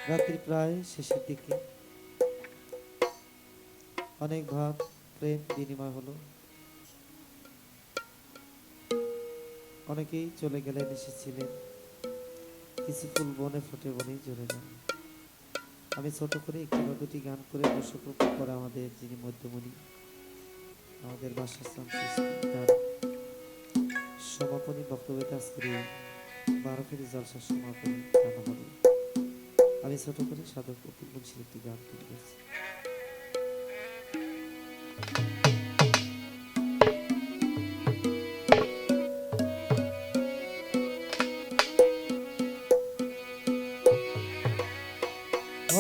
রাত্রি প্রায় শেষের দিকে অনেক ভাব প্রেম বিনিময় হলো। অনেকেই চলে গেলেন, এসেছিলেন, কিছু ফুল বনে ফোটে বনেই ঝরে যায়। আমি ছোট করে একটি বা দুটি গান করে দর্শক করে আমাদের যিনি মধ্যমণি আমাদের বাসার তার সমাপনী বক্তব্যে আজকে 12 জলসার সমাপনী গান হবে। আমি ছোট করে সাধক অতুল মুন্সির একটি গান তুলে ধরছি।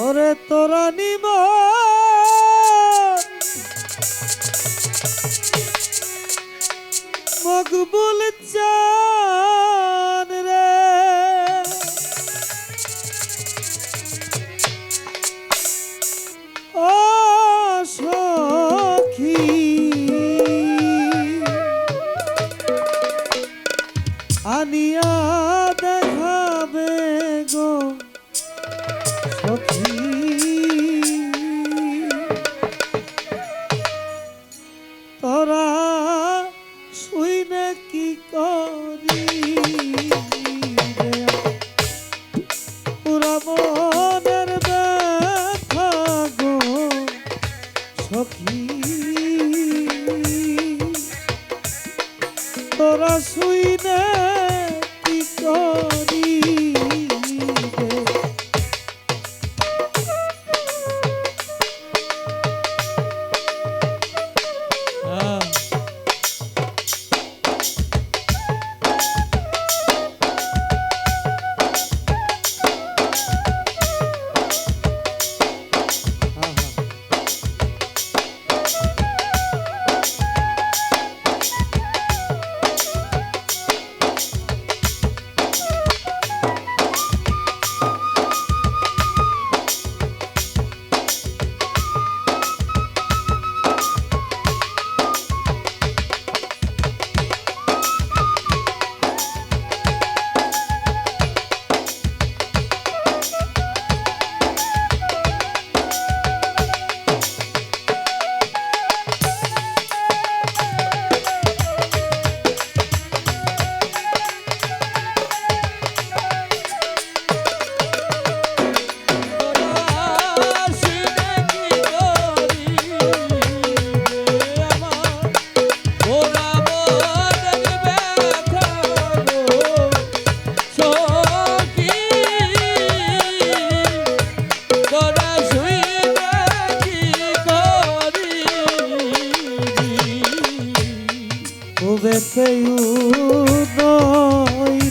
ওরে তোরা নিম মকবুল চান রে, ও সখী আনিয়া দেখাবে গো সখী, তোরা শুইনে কি করি পুরা মনের ব্যথা গো সখী, তোরা শুইনে কি করি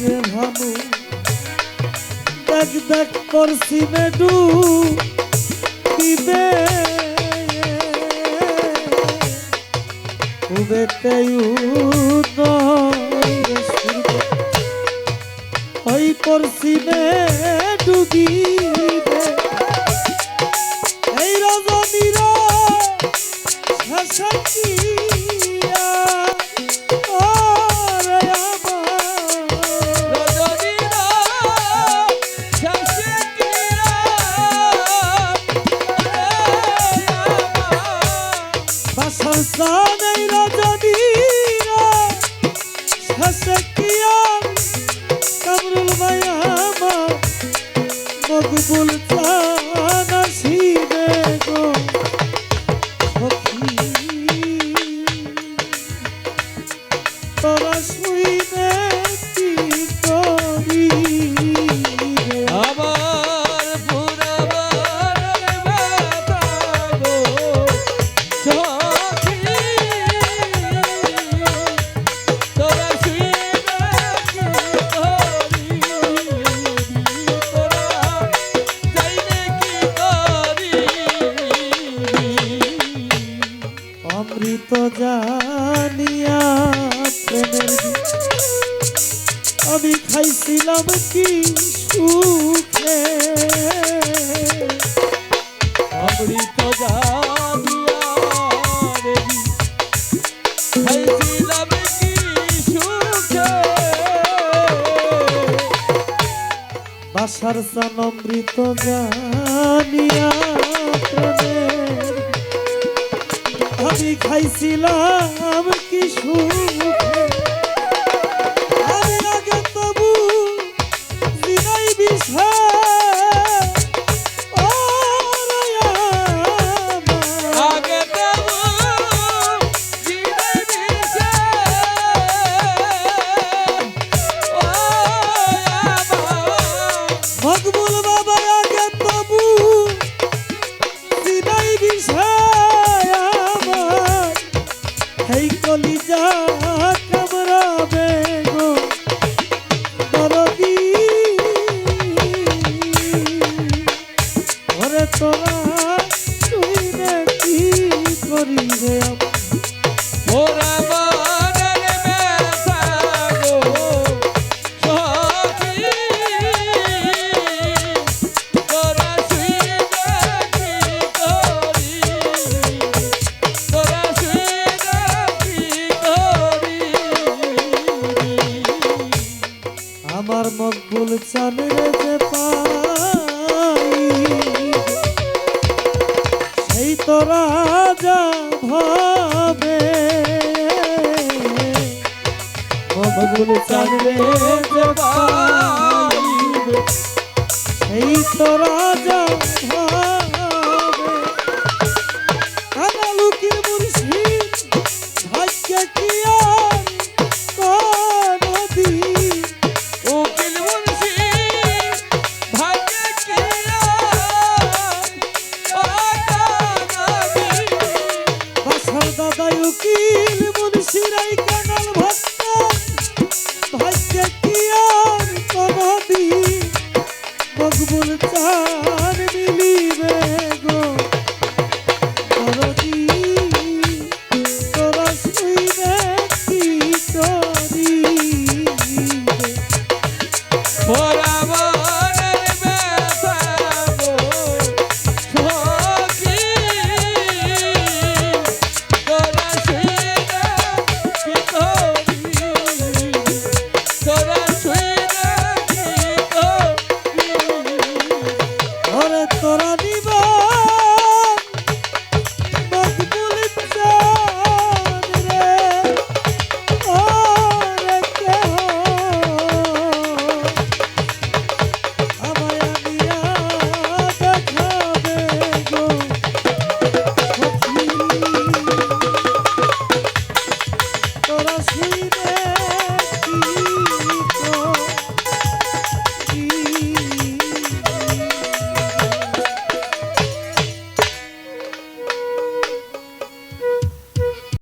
রে ভানু দেখ দেখ করছি মেডু দিবে উবেতে ওই করছি মেডু দিবে এই রজনীরা শাসকিয়া সানেই রজনীরা শাসকিয়া কামরুল ভাই আমার মকবুল চান আসিবে গো সখী, তোরা শুইনে কি করি আমার পুরাবার ব্যথা গো সখী, তোরা শুইনে কি করি, তোরা চাইলে কি করি, অমৃত জানিয়া প্রেমের আমি খাইছিলাম কি সুখে, অমৃত জানিয়া রে খাইছিলাম কি সুখে, বাসার চান অমৃত জানিয়া প্রেমের আমি খাইছিলাম কি সুখে আমি আগে তবু দিনাই বিষয় ও আগে দেবো জীবনে দিশে ও আমার মকবুল বাবা আগে তবু দিনাই বিষয় আমার এই কলিজা কামড়াবে গো দরদি ওরে তোরা তুই রে কি করিবে ওরা মনের ব্যথা গো সখী তোরা শুইবে কি করি তোরা শুইবে কি করি আমার মকবুল চান রে যে পাই সেই তো রাজা ভাবে মকবুল চান রে যে পাই সেই তো রাজা ভাবে কানালুকির মুর্শিদ ভাগ্যে কি আর কোনদিন উকিল মুন্সি ভাগ্যে কি বাসার দাদাই উকিল মুন্সিরাই কানাল ভক্ত ভাগ্যে কি আর কোনদিন মকবুল চান মিলিবে গো দরদি তোরা শুইবে কি করিবে ওরা